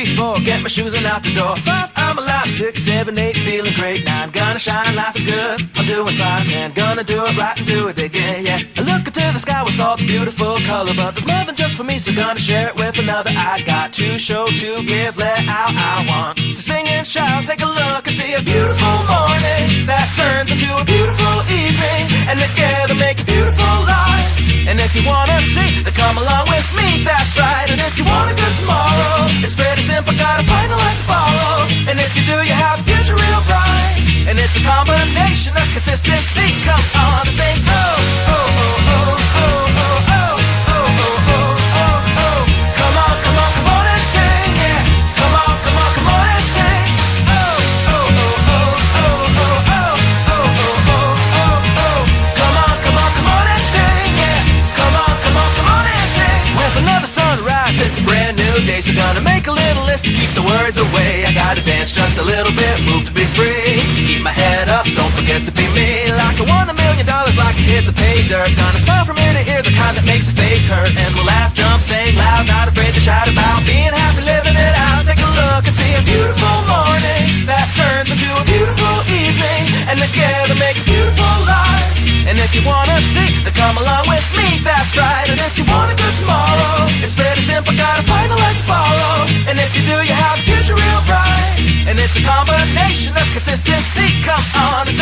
3, 4, get my shoes and out the door. 5, I'm alive. 6, 7, 8, feeling great. 9, gonna shine, life is good. I'm doing 5, 10, gonna do it right and do it again, yeah. I look into the sky with all the beautiful color, but there's more than just for me, so gonna share it with another. I got to show, to give, let out. I want to sing and shout. Take a look and see a beautiful morning that turns into a beautiful evening, and together make a beautiful life. And if you wanna see, then come along with me, that's right. And if you want a good tomorrow, it's pretty simple, got a final life to follow. And if you do, you have a future real bright. And it's a combination of consistency. Come on and sing, oh, oh, oh, oh, oh, oh, oh, oh, oh, oh, oh, oh. Come on, come on, come on and sing, yeah. Come on, come on, come on and sing. Oh, oh, oh, oh, oh, oh, oh, oh, oh, oh, oh, oh. Come on, come on, come on and sing, yeah. Come on, come on, come on and sing. With another sunrise, it's a brand new day, so gonna make a little list to keep the worries away. I gotta dance just a little bit, move to be free. Keep my head up, don't forget to be me. Like I won $1 million, like I hit the pay dirt. Gonna smile from ear to ear, the kind that makes your face hurt. And we'll laugh, jump, sing loud, not afraid to shout about being happy, living it out. Take a look and see a beautiful morning that turns into a beautiful evening, and together make a beautiful life. And if you wanna see, then come along with me, that's right. And if you want a good tomorrow, it's pretty simple, got a final life to follow. And if you do, you have a future real bright. And it's a combination of consistency. Come on and